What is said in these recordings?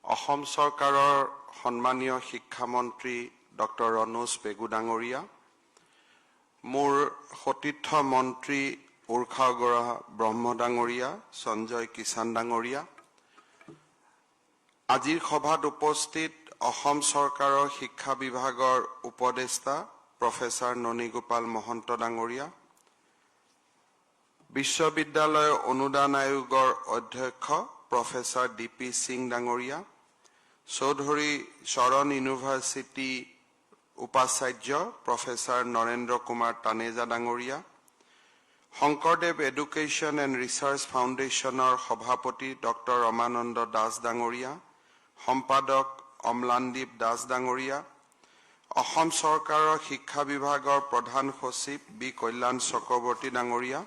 অসম চৰকাৰৰ সন্মানীয় শিক্ষামন্ত্ৰী ডক্টৰ ৰণোজ পেগু ডাঙৰীয়া, মোৰ সতীৰ্থ মন্ত্ৰী উৰ্খাগৰা ব্ৰহ্ম ডাঙৰীয়া, সঞ্জয় কিষাণ ডাঙৰীয়া, আজিৰ সভাত উপস্থিত অসম চৰকাৰৰ শিক্ষা বিভাগৰ উপদেষ্টা প্ৰফেচাৰ ননীগোপাল মহন্ত ডাঙৰীয়া, বিশ্ববিদ্যালয় অনুদান আয়োগৰ অধ্যক্ষ প্ৰফেচাৰ ডিপি সিং ডাঙৰীয়া, চৌধুৰী চৰণ ইউনিভাৰ্চিটি উপাচাৰ্য প্ৰফেচাৰ নৰেন্দ্ৰ কুমাৰ তানেজা ডাঙৰীয়া, শংকৰদেৱ এডুকেশ্যন এণ্ড ৰিচাৰ্চ ফাউণ্ডেশ্যনৰ সভাপতি ডক্টৰ ৰমানন্দ দাস ডাঙৰীয়া, সম্পাদক অম্লানদীপ দাস ডাঙৰীয়া, অসম চৰকাৰৰ শিক্ষা বিভাগৰ প্ৰধান সচিব বি কল্যাণ চক্ৰৱৰ্তী ডাঙৰীয়া,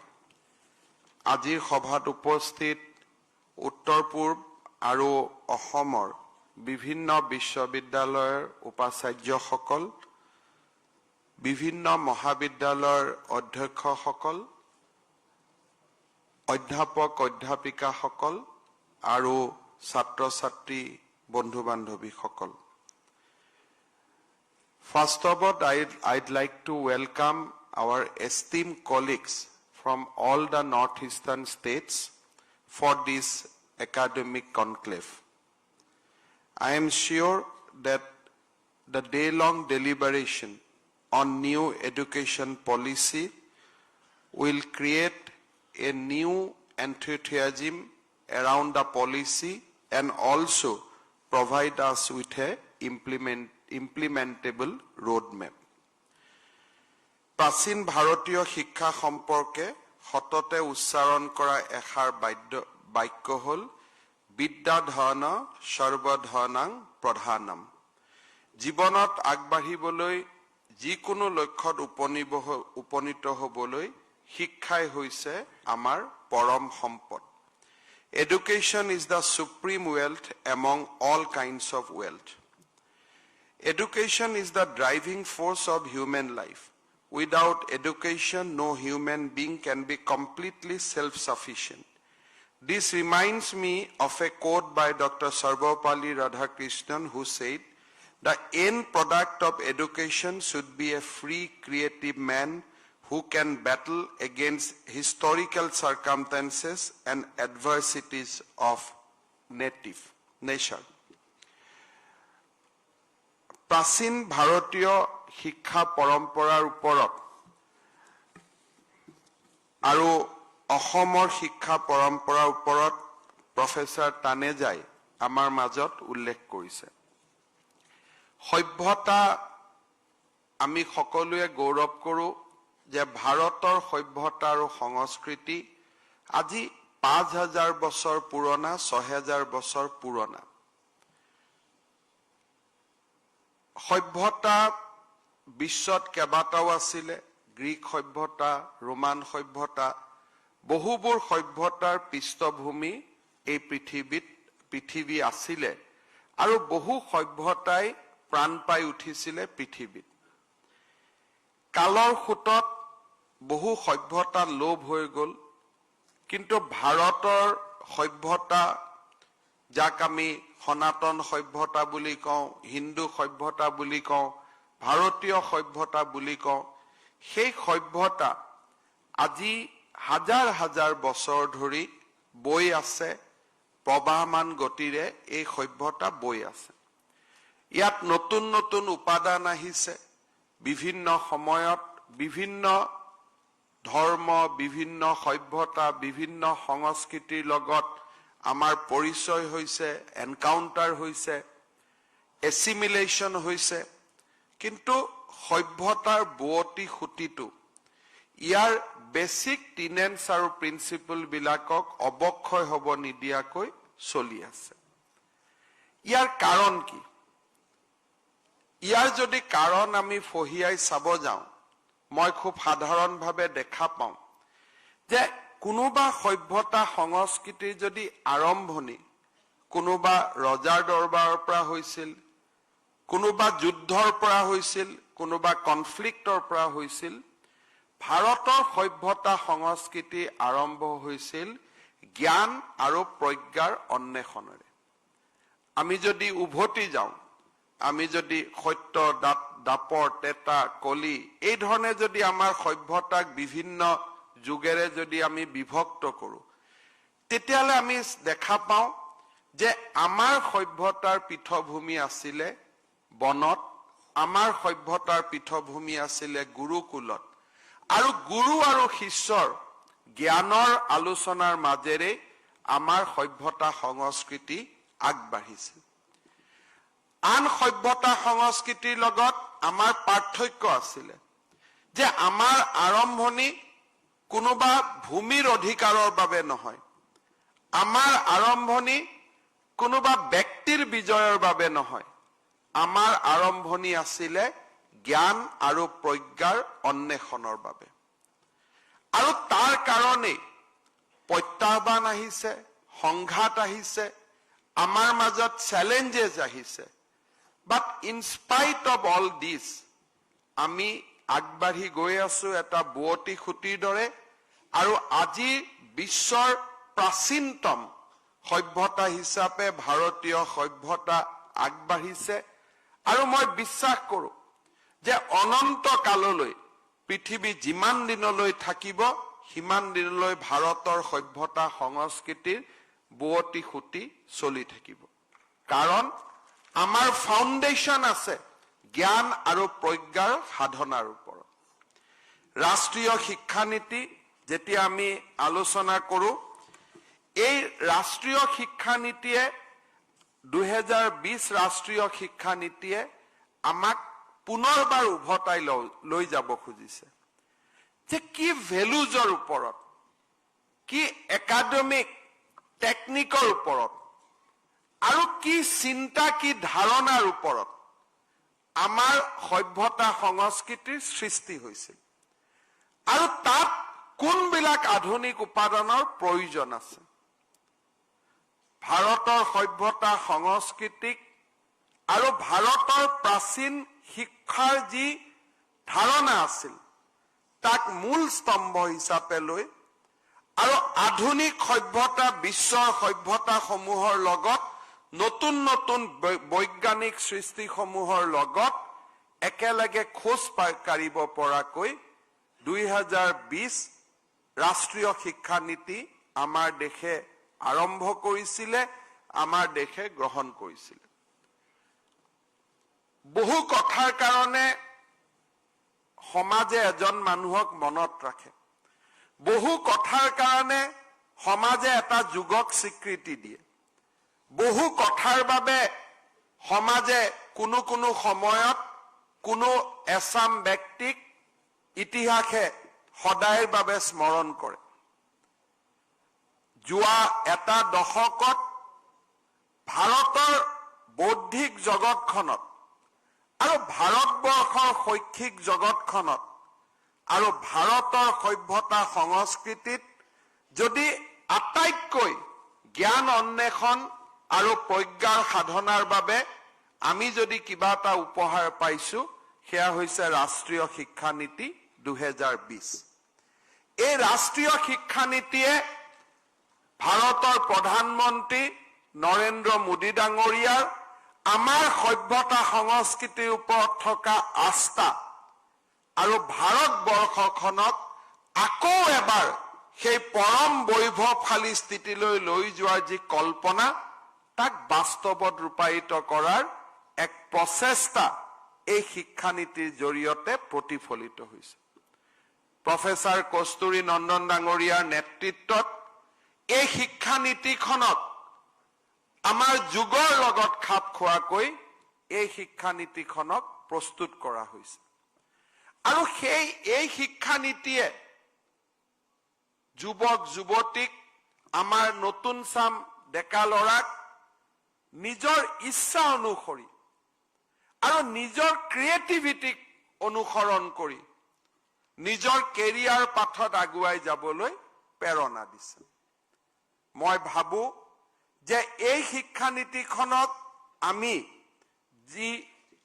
আজিৰ সভাত উপস্থিত উত্তৰ পূৰ্ব আৰু অসমৰ বিভিন্ন বিশ্ববিদ্যালয়ৰ উপাচাৰ্যসকল, বিভিন্ন মহাবিদ্যালয়ৰ অধ্যক্ষসকল, অধ্যাপক অধ্যাপিকাসকল আৰু ছাত্ৰ-ছাত্ৰী বন্ধু বান্ধৱীসকল। First of all, I'd like to welcome our esteemed colleagues from all the northeastern states for this academic conclave. I am sure that the day-long deliberation on new education policy will create a new enthusiasm around the policy and also provide us with a implementable roadmap. প্ৰাচীন ভাৰতীয় শিক্ষা সম্পৰ্কে সততে উচ্চাৰণ কৰা এষাৰ বাক্য হ'ল বিদ্যাধন সৰ্বধনাং প্ৰধানম। জীৱনত আগবাঢ়িবলৈ যিকোনো লক্ষ্যত উপনীত হ'বলৈ শিক্ষাই হৈছে আমাৰ পৰম সম্পদ। Education is the supreme wealth among all kinds of wealth. Education is the driving force of human life. Without education, no human being can be completely self-sufficient. This reminds me of a quote by Dr. Sarvapalli Radhakrishnan, who said, "The end product of education should be a free, creative man who can battle against historical circumstances and adversities of nature." প্ৰাচীন ভাৰতীয় শিক্ষা পৰম্পৰাৰ ওপৰত আৰু অসমৰ শিক্ষা পৰম্পৰাৰ ওপৰত প্ৰফেচাৰ তানেজাই আমাৰ মাজত উল্লেখ কৰিছে। সভ্যতা আমি সকলোৱে গৌৰৱ কৰোঁ যে ভাৰতৰ সভ্যতা আৰু সংস্কৃতি আজি 5000 বছৰ পুৰণা, 6000 বছৰ পুৰণা। সভ্যতা বিশ্বত কেইবাটাও আছিলে, গ্ৰীক সভ্যতা, ৰোমান সভ্যতা, বহুবোৰ সভ্যতাৰ পৃষ্ঠভূমি এই পৃথিৱী আছিলে আৰু বহু সভ্যতাই প্ৰাণ পাই উঠিছিলে পৃথিৱীত। কালৰ সোঁতত বহু সভ্যতা লোপ হৈ গ'ল, কিন্তু ভাৰতৰ সভ্যতা, যাক আমি সনাতন সভ্যতা বুলি কওঁ, হিন্দু সভ্যতা বুলি কওঁ, ভাৰতীয় সভ্যতা বুলি কওঁ, সেই সভ্যতা আজি হাজাৰ হাজাৰ বছৰ ধৰি বৈ আছে, প্ৰবাহমান গতিৰে এই সভ্যতা বৈ আছে। ইয়াত নতুন নতুন উপাদান আহিছে, বিভিন্ন সময়ত বিভিন্ন ধৰ্ম, বিভিন্ন সভ্যতা, বিভিন্ন সংস্কৃতিৰ লগত আমাৰ পৰিচয় হৈছে, এনকাউণ্টাৰ হৈছে, এছিমিলেশ্যন হৈছে, কিন্তু সভ্যতাৰ বুৱতী সুঁতিটো ইয়াৰ বেছিক টিনেন্স আৰু প্ৰিন্সিপলবিলাকক অৱক্ষয় হ'ব নিদিয়াকৈ চলি আছে। ইয়াৰ কাৰণ কি? ইয়াৰ যদি কাৰণ আমি ফহিয়াই চাব যাওঁ, মই খুব সাধাৰণভাৱে দেখা পাওঁ যে কোনোবা সভ্যতা সংস্কৃতিৰ যদি আৰম্ভণি কোনোবা ৰজাৰ দৰবাৰৰ পৰা হৈছিল, কোনোবা যুদ্ধৰ পৰা হৈছিল, কোনোবা কনফ্লিক্টৰ পৰা হৈছিল, ভাৰতৰ সভ্যতা সংস্কৃতি আৰম্ভ হৈছিল জ্ঞান আৰু প্ৰজ্ঞাৰ অন্বেষণেৰে। আমি যদি উভতি যাওঁ, আমি যদি সত্য, দাপৰ, তেতা, কলি এই ধৰণে যদি আমাৰ সভ্যতাক বিভিন্ন যুগেৰে যদি আমি বিভক্ত কৰোঁ, তেতিয়াহ'লে আমি দেখা পাওঁ যে আমাৰ সভ্যতাৰ পৃষ্ঠভূমি আছিলে বনত, আমাৰ সভ্যতাৰ পৃষ্ঠভূমি আছিলে গুৰুকুলত, আৰু গুৰু আৰু শিষ্যৰ জ্ঞানৰ আলোচনাৰ মাজেৰে আমাৰ সভ্যতা সংস্কৃতি আগবাঢ়িছে। আন সভ্যতা সংস্কৃতিৰ লগত আমাৰ পাৰ্থক্য আছিলে যে আমাৰ আৰম্ভণি কোনোবা ভূমিৰ অধিকাৰৰ বাবে নহয়, আমাৰ আৰম্ভণি কোনোবা ব্যক্তিৰ বিজয়ৰ বাবে নহয়, আমাৰ আৰম্ভণি আছিলে জ্ঞান আৰু প্ৰজ্ঞাৰ অন্বেষণৰ বাবে। আৰু তাৰ কাৰণেই প্ৰত্যাহ্বান আহিছে, সংঘাত আহিছে, আমাৰ মাজত চেলেঞ্জেছ আহিছে। But in spite of all দিছ আমি আগবাঢ়ি গৈ আছো এটা বুৱতী খুঁটিৰ দৰে, আৰু আজি বিশ্বৰ প্ৰাচীনতম সভ্যতা হিচাপে ভাৰতীয় সভ্যতা আগবাঢ়িছে। আৰু মই বিশ্বাস কৰোঁ যে অনন্ত কাললৈ পৃথিৱী যিমান দিনলৈ থাকিব সিমান দিনলৈ ভাৰতৰ সভ্যতা সংস্কৃতিৰ বুৱতী খুঁটি চলি থাকিব। কাৰণ আমাৰ ফাউণ্ডেশ্যন আছে জ্ঞান আৰু প্ৰজ্ঞাৰ সাধনাৰ ওপৰত। ৰাষ্ট্ৰীয় শিক্ষানীতি যেতিয়া আমি আলোচনা কৰোঁ, এই ৰাষ্ট্ৰীয় শিক্ষানীতিয়ে 2020 ৰাষ্ট্ৰীয় শিক্ষানীতিয়ে আমাক পুনৰবাৰ উভতাই লৈ যাব খুজিছে যে কি ভেলুজৰ ওপৰত, কি একাডেমিক টেকনিকৰ ওপৰত, আৰু কি চিন্তা, কি ধাৰণাৰ ওপৰত আমাৰ সভ্যতা সংস্কৃতিৰ সৃষ্টি হৈছিল, আৰু তাত কোনবিলাক আধুনিক উপাদানৰ প্ৰয়োজন আছে। ভাৰতৰ সভ্যতা সংস্কৃতিক আৰু ভাৰতৰ প্ৰাচীন শিক্ষাৰ যি ধাৰণা আছিল তাক মূল স্তম্ভ হিচাপে লৈ, আৰু আধুনিক সভ্যতা বিশ্বৰ সভ্যতাসমূহৰ লগত নতুন নতুন বৈজ্ঞানিক সৃষ্টিসমূহৰ লগত একেলগে খোজ কাঢ়িব পৰাকৈ 2020 ৰাষ্ট্ৰীয় শিক্ষানীতি আমাৰ দেশে আৰম্ভ কৰিছিলে, আমাৰ দেশে গ্ৰহণ কৰিছিলে। বহু কথাৰ কাৰণে সমাজে এজন মানুহক মনত ৰাখে, বহু কথাৰ কাৰণে সমাজে এটা যুগক স্বীকৃতি দিয়ে, বহু কথাৰ বাবে সমাজে কোনো কোনো সময়ত কোনো এচাম ব্যক্তিক ইতিহাসে সদায়ৰ বাবে স্মৰণ কৰে। যোৱা এটা দশকত ভাৰতৰ বৌদ্ধিক জগতখনত আৰু ভাৰতবৰ্ষৰ শৈক্ষিক জগতখনত আৰু ভাৰতৰ সভ্যতা সংস্কৃতিত যদি আটাইতকৈ জ্ঞান অন্বেষণ আৰু প্ৰজ্ঞাৰ সাধনাৰ বাবে আমি যদি কিবা এটা উপহাৰ পাইছো, সেয়া হৈছে ৰাষ্ট্ৰীয় শিক্ষানীতি 2020। এই ৰাষ্ট্ৰীয় শিক্ষানীতিয়ে ভাৰতৰ প্ৰধানমন্ত্ৰী নৰেন্দ্ৰ মোদী ডাঙৰীয়াৰ আমাৰ সভ্যতা সংস্কৃতিৰ ওপৰত থকা আস্থা আৰু ভাৰতবৰ্ষখনক আকৌ এবাৰ সেই পৰম বৈভৱশালী স্থিতিলৈ লৈ যোৱাৰ যি কল্পনা, তাক বাস্তৱত ৰূপায়িত কৰাৰ এক প্ৰচেষ্টা এই শিক্ষানীতিৰ জৰিয়তে প্ৰতিফলিত হৈছে। প্ৰফেচাৰ কস্তুৰী নন্দন ডাঙৰীয়াৰ নেতৃত্বত এই শিক্ষানীতিখনত আমাৰ যুগৰ লগত খাপ খোৱাকৈ এই শিক্ষানীতিখনক প্ৰস্তুত কৰা হৈছে। আৰু এই শিক্ষানীতিয়ে যুৱক যুৱতীক, আমাৰ নতুন চাম ডেকা ল'ৰাক নিজৰ ইচ্ছা অনুসৰি আৰু নিজৰ ক্ৰিয়েটিভিটিক অনুসৰণ কৰি নিজৰ কেৰিয়াৰ পাথত আগুৱাই যাবলৈ প্ৰেৰণা দিছে। মই ভাবো যে এই শিক্ষানীতিখনক আমি যি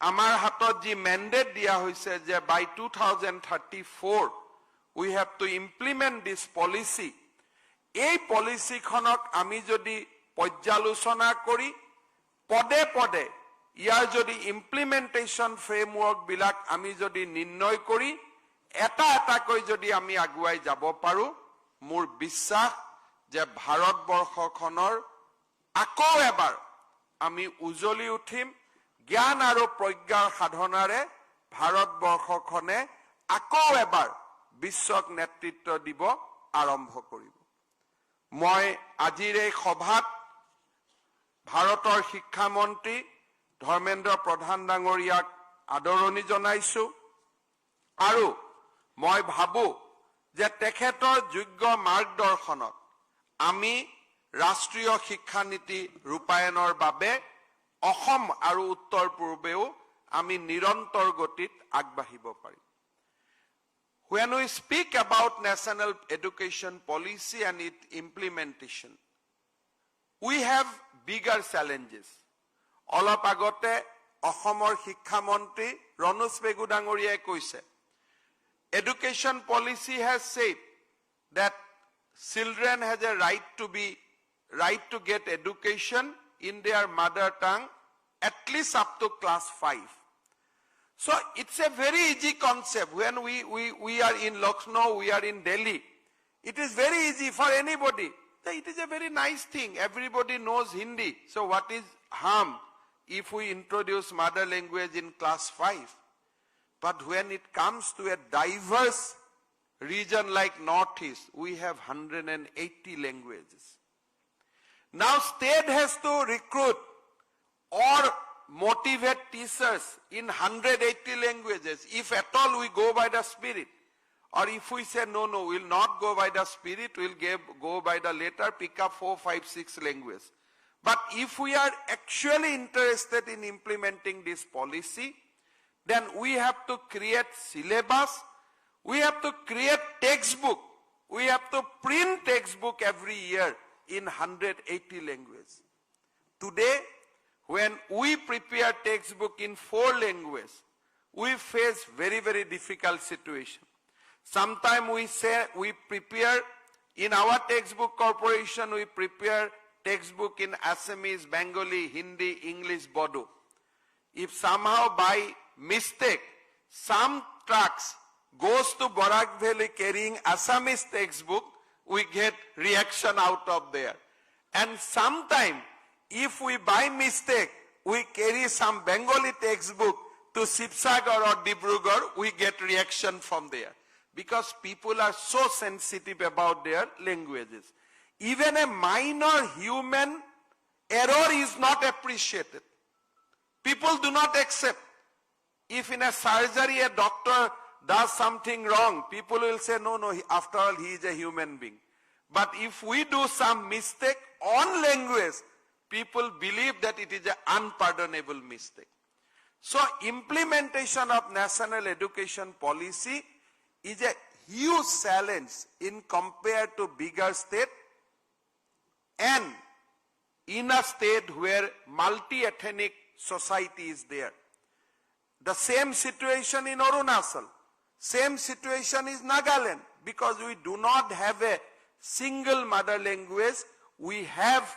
আমাৰ হাতত যি মেণ্ডেট দিয়া হৈছে যে by 2034 we have to implement this policy, এই পলিচিখনক আমি যদি পৰ্যালোচনা কৰি পদে পদে ইয়াৰ যদি ইমপ্লিমেন্টেশন ফ্ৰেমৱৰ্ক বিলাক আমি যদি নিৰ্ণয় কৰি এটা এটাকৈ যদি আমি আগুৱাই যাব পাৰো মোৰ বিশ্বাস যে ভাৰতবৰ্ষখনৰ আকৌ এবাৰ আমি উজলি উঠিম জ্ঞান আৰু প্ৰজ্ঞাৰ সাধনাৰে ভাৰতবৰ্ষখনে আকৌ এবাৰ বিশ্বক নেতৃত্ব দিব আৰম্ভ কৰিব মই আজিৰ এই সভাত ভাৰতৰ শিক্ষামন্ত্ৰী ধৰ্মেন্দ্ৰ প্ৰধান ডাঙৰীয়াক আদৰণি জনাইছো আৰু মই ভাবো যে তেখেতৰ যোগ্য মাৰ্গদৰ্শনত আমি ৰাষ্ট্ৰীয় শিক্ষা নীতি ৰূপায়ণৰ বাবে অসম আৰু উত্তৰ পূৰ্বেও আমি নিৰন্তৰ গতিত আগবাঢ়িব পাৰিম When we speak about national education policy and its implementation, we have bigger challenges. অলপ আগতে অসমৰ শিক্ষামন্ত্ৰী ৰনোজ পেগু ডাঙৰীয়াই কৈছে Education policy has said that children has a right to get education in their mother tongue at least up to class 5. So it's a very easy concept. When we are in Lucknow, we are in Delhi, it is very easy for anybody. It is a very nice thing. Everybody knows Hindi. So what is harm if we introduce mother language in class 5? But when it comes to a diverse region like Northeast, we have 180 languages. Now state has to recruit or motivate teachers in 180 languages. If at all we go by the spirit, or if we say no, we'll not go by the spirit, we'll go by the letter, pick up 4, 5, 6 languages. But if we are actually interested in implementing this policy, then we have to create syllabus, we have to create textbook, we have to print textbook every year in 180 languages. Today, when we prepare textbook in 4 languages, we face very, very difficult situation. Sometimes we say we prepare, in our textbook corporation, we prepare textbook in Assamese, Bengali, Hindi, English, Bodo. If somehow by mistake, some trucks goes to Barak Valley carrying Assamese textbook, we get reaction out of there. And sometime, if we by mistake, we carry some Bengali textbook to Sibsagar or Dibrugarh, we get reaction from there. Because people are so sensitive about their languages. Even a minor human error is not appreciated. People do not accept. If in a surgery a doctor does something wrong, people will say, no, after all, he is a human being. But if we do some mistake on language, people believe that it is an unpardonable mistake. So implementation of national education policy is a huge challenge in compared to bigger state and in a state where multi-ethnic society is there. The same situation in Arunachal, same situation is Nagaland, because we do not have a single mother language. We have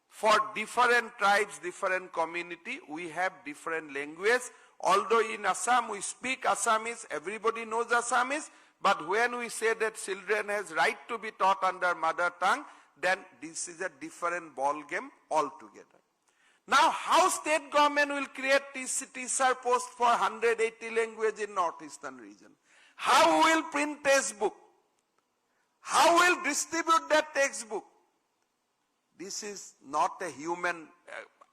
for different tribes, different community, we have different language. Although in Assam we speak Assamese, everybody knows Assamese, but when we say that children has right to be taught under mother tongue, then this is a different ball game altogether. Now how state government will create teacher post for 180 language in northeastern region? How will print textbook? How will distribute that textbook? This is not a human,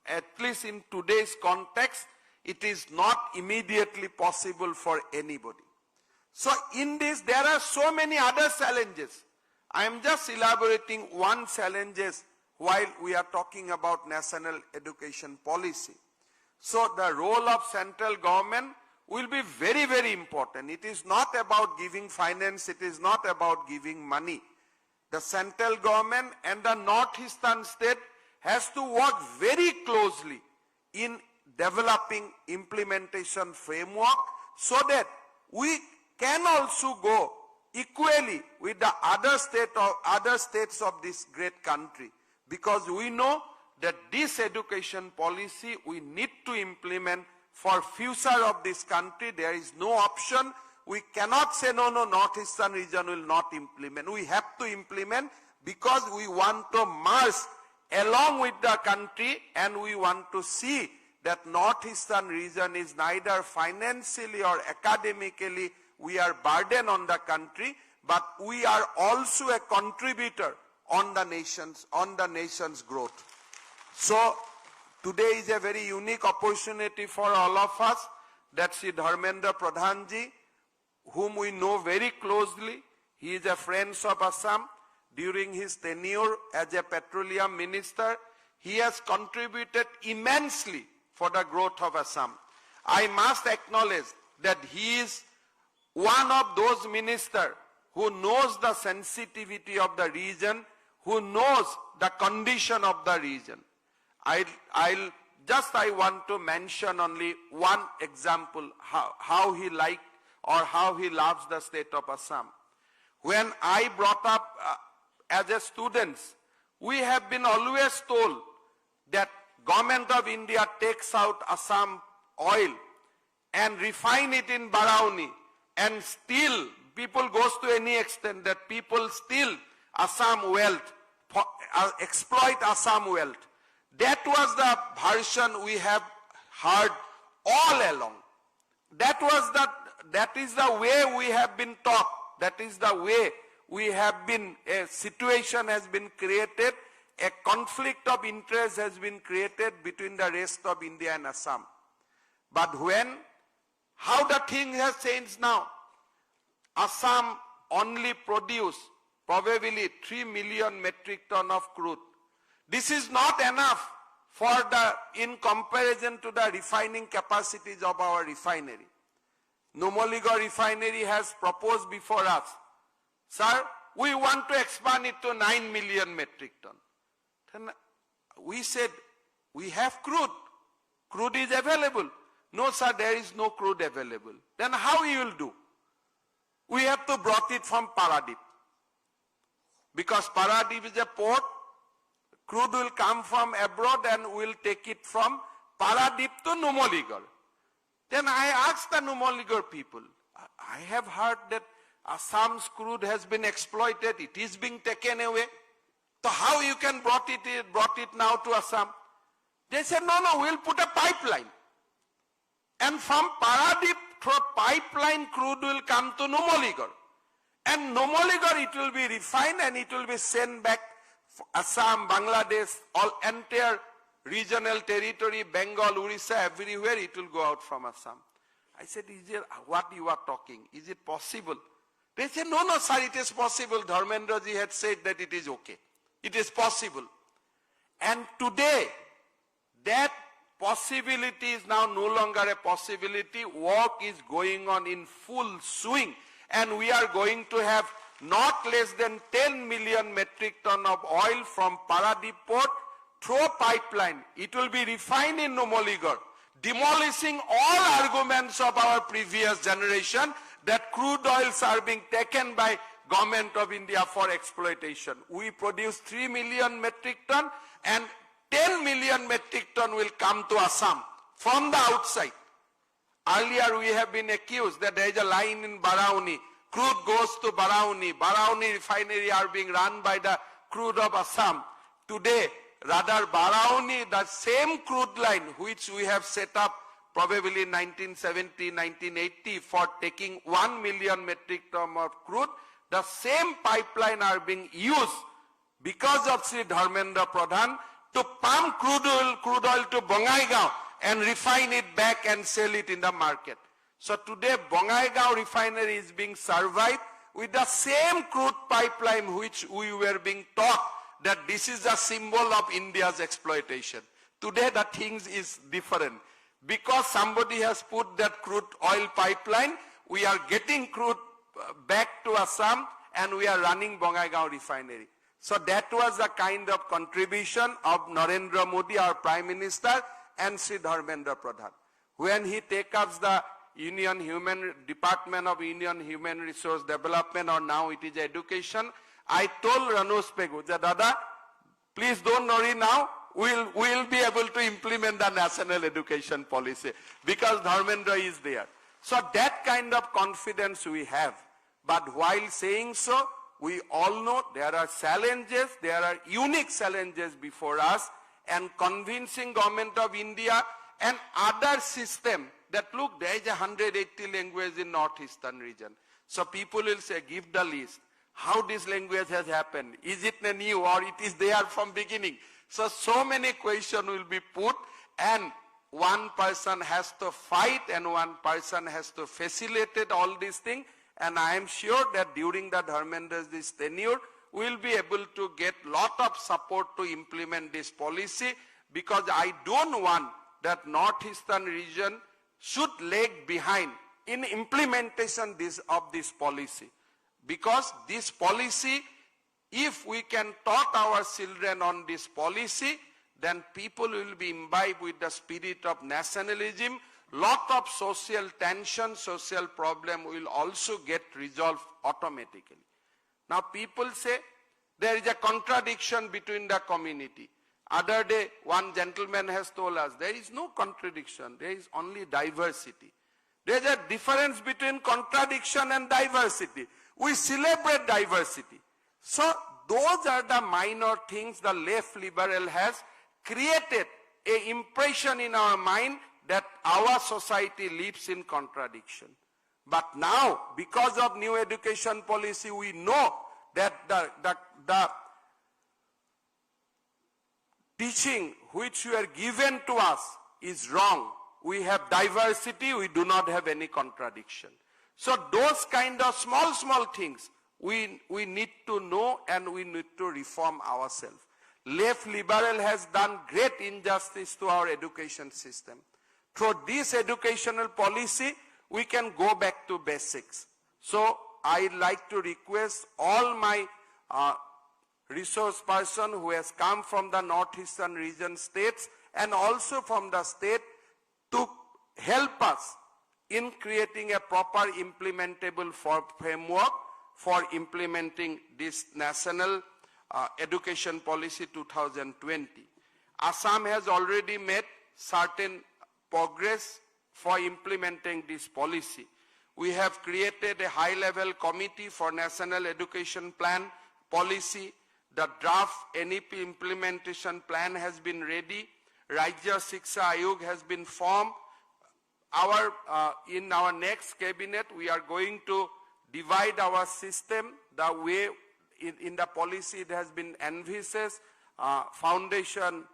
at least in today's context, it is not immediately possible for anybody. So in this, there are so many other challenges. I am just elaborating one challenges while we are talking about national education policy. So the role of central government will be very, very important. It is not about giving finance, it is not about giving money. The central government and the northeastern state has to work very closely in developing implementation framework so that we can also go equally with the other states of this great country, because we know that this education policy we need to implement for future of this country. There is no option. We cannot say no, Northeastern region will not implement. We have to implement because we want to merge along with the country, and we want to see that Northeastern region is neither financially or academically we are burden on the country, but we are also a contributor on the nation's growth. So today is a very unique opportunity for all of us that Sri Dharmendra Pradhanji, whom we know very closely, he is a friend of Assam. During his tenure as a petroleum minister, he has contributed immensely for the growth of Assam. I must acknowledge that he is one of those ministers who knows the sensitivity of the region, who knows the condition of the region. I want to mention only one example, how he liked or how he loves the state of Assam. When I brought up as a student, we have been always told that Government of India takes out Assam oil and refine it in Barauni, and still people goes to any extent that people still Assam wealth, exploit Assam wealth. That was the version we have heard all along. That is the way we have been taught. That is the way we have been, a situation has been created, a conflict of interest has been created between the rest of India and Assam. But how the thing has changed now? Assam only produce probably 3 million metric ton of crude. This is not enough in comparison to the refining capacities of our refinery. Numaligarh refinery has proposed before us, sir, we want to expand it to 9 million metric ton. Then we said, we have crude. Crude is available. No, sir, there is no crude available. Then how you will do? We have to brought it from Paradip. Because Paradip is a port, crude will come from abroad and we'll take it from Paradip to Numaligarh. Then I asked the Numaligarh people, I have heard that Assam's crude has been exploited, it is being taken away. So how you can brought it now to Assam? They said, no, we'll put a pipeline. And from Paradip, through pipeline, crude will come to Numaligarh. And Numaligarh, it will be refined and it will be sent back Assam, Bangladesh, all entire regional territory, Bengal, Orissa, everywhere it will go out from Assam. I said, is it what you are talking? Is it possible? They said, no, sir, it is possible. Dharmendra ji had said that it is okay. It is possible. And today, that possibility is now no longer a possibility. Work is going on in full swing. And we are going to have not less than 10 million metric ton of oil from Paradip port through pipeline. It will be refined in Numaligarh, demolishing all arguments of our previous generation that crude oils are being taken by Government of India for exploitation. We produce 3 million metric ton and 10 million metric ton will come to Assam from the outside. Earlier we have been accused that there is a line in Barauni. Crude goes to Barauni. Barauni refinery are being run by the crude of Assam. Today, rather Barauni, the same crude line which we have set up probably in 1970, 1980 for taking 1 million metric ton of crude, the same pipeline are being used because of Sri Dharmendra Pradhan to pump crude oil to Bongaigaon and refine it back and sell it in the market. So today Bongaigaon refinery is being survived with the same crude pipeline which we were being taught that this is a symbol of India's exploitation. Today the things is different. Because somebody has put that crude oil pipeline, we are getting crude back to Assam and we are running Bongaigaon refinery. So that was the kind of contribution of Narendra Modi, our Prime Minister, and Sri Dharmendra Pradhan. When he takes up the Department of Union Human Resource Development, or now it is Education. I told Ranush Pegu that, Dada, please don't worry now. We'll be able to implement the national education policy because Dharmendra is there. So that kind of confidence we have. But while saying so, we all know there are challenges, there are unique challenges before us, and convincing Government of India and other system that look, there is 180 languages in northeastern region. So people will say, give the list. How this language has happened? Is it new or it is there from beginning? So many questions will be put, and one person has to fight and one person has to facilitate all these things. And I am sure that during the Dharmendra's tenure, we will be able to get lot of support to implement this policy, because I don't want that northeastern region should lag behind in implementation of this policy. Because this policy, if we can taught our children on this policy, then people will be imbibed with the spirit of nationalism. Lot of social tension, social problem will also get resolved automatically. Now people say there is a contradiction between the community. Other day, one gentleman has told us there is no contradiction, there is only diversity. There is a difference between contradiction and diversity. We celebrate diversity. So those are the minor things the left liberal has created an impression in our mind that our society lives in contradiction. But now, because of new education policy, we know that the teaching which were given to us is wrong. We have diversity, we do not have any contradiction. So those kind of small things we need to know, and we need to reform ourselves. Left liberal has done great injustice to our education system. Through this educational policy, we can go back to basics. So I'd like to request all my resource person who has come from the northeastern region states and also from the state to help us in creating a proper implementable framework for implementing this national education policy 2020. Assam has already made certain progress for implementing this policy. We have created a high-level committee for national education plan policy. The draft NEP implementation plan has been ready. Rajya Shiksha Ayog has been formed. In our next cabinet, we are going to divide our system the way in the policy it has been envisaged, foundation,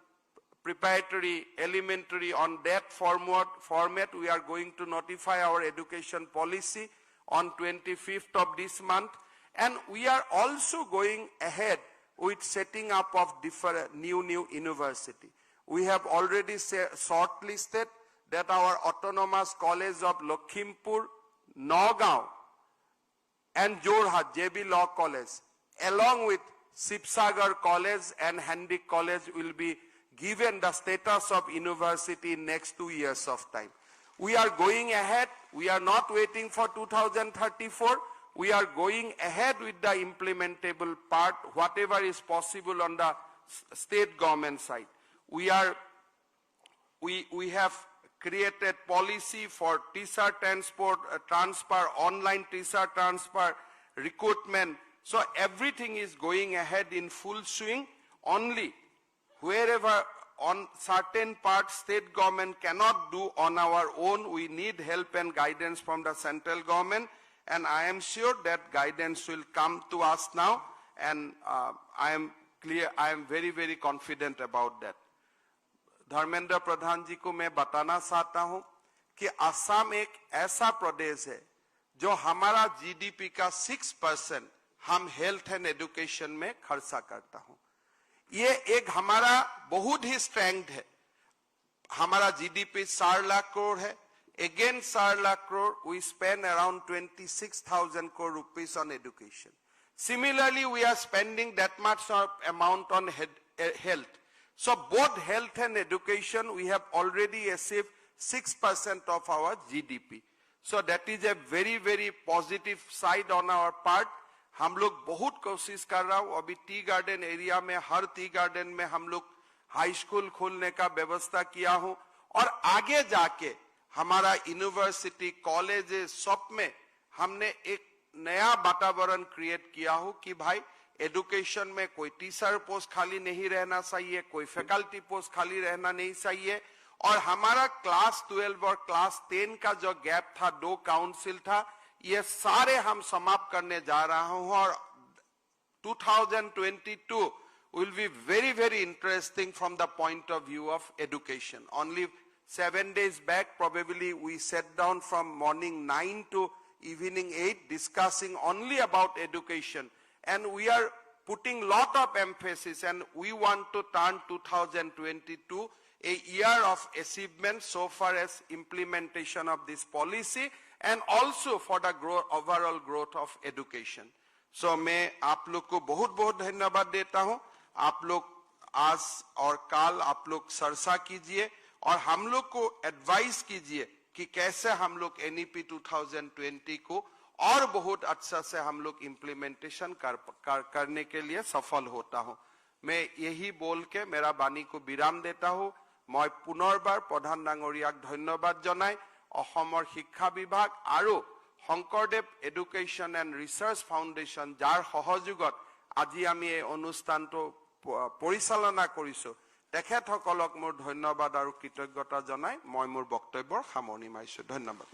preparatory, elementary. On that format, we are going to notify our education policy on 25th of this month. And we are also going ahead with setting up of different new university. We have already shortlisted that our autonomous college of Lakhimpur, Nagaon, and Jorhat, JB Law College, along with Sibsagar College and Handik College, will be given the status of university in next 2 years of time. We are going ahead. We are not waiting for 2034. We are going ahead with the implementable part, whatever is possible on the state government side. We have created policy for teacher transfer, online teacher transfer, recruitment. So everything is going ahead in full swing. Only wherever on certain parts state government cannot do on our own, we need help and guidance from the central government. And I am sure that guidance will come to us now. And I am very, very confident about that. Dharmendra Pradhan जी को मैं बताना चाहता हूं कि असम एक ऐसा प्रदेश है जो हमारा जीडीपी का 6% हम हेल्थ एंड एजुकेशन में खर्चा करता हूं। ये एक हमारा बहुत ही स्ट्रेंथ है। हमारा जीडीपी 4 लाख करोड़ है। Against 4 lakh crore, we spend around 26,000 crore rupees on education. Similarly, we are spending that much amount on health. So both health and education, we have already achieved 6% of our GDP. So that is a very, very positive side on our part. हम लोग बहुत कोशिश कर रहा हूँ अभी tea garden area में, हर tea garden में हम लोग हाई स्कूल खोलने का व्यवस्था किया हूँ और आगे जाके हमारा यूनिवर्सिटी कॉलेजेस सब में हमने एक नया वातावरण क्रिएट किया हो कि भाई एजुकेशन में कोई टीचर पोस्ट खाली नहीं रहना चाहिए, कोई फैकल्टी पोस्ट खाली रहना नहीं चाहिए। और हमारा क्लास 12 और क्लास 10 का जो गैप था, 2 काउंसिल था, ये सारे हम समाप्त करने जा रहा हूं और 2022 will be very, very interesting from the point of view of education. Only 7 days back, probably we sat down from morning 9 to evening 8 discussing only about education. And we are putting lot of emphasis and we want to turn 2022 a year of achievement so far as implementation of this policy and also for the overall growth of education. So मैं आप लोग को बहुत बहुत धन्यवाद देता हूं। आप लोग आज और कल आप लोग चर्चा कीजिए और हम लोग को एडवाइस कीजिए कि कैसे हम लोग NEP 2020 को और बहुत अच्छा से हम लोग इम्प्लीमेंटेशन करने के लिए सफल होता हूं। मैं यही बोल के मेरा वाणी को विराम देता हूं। मैं पुनर्बार प्रधान डांगरियाक धन्यवाद जनाई অসমৰ শিক্ষা বিভাগ আৰু Sankardev education and research foundation যাৰ সহযোগত আজি আমি এই অনুষ্ঠানটো পৰিচালনা কৰিছো তেখেতসকলক মোৰ ধন্যবাদ আৰু কৃতজ্ঞতা জনাই মই মোৰ বক্তব্যৰ সামৰণি মাৰিছো। ধন্যবাদ।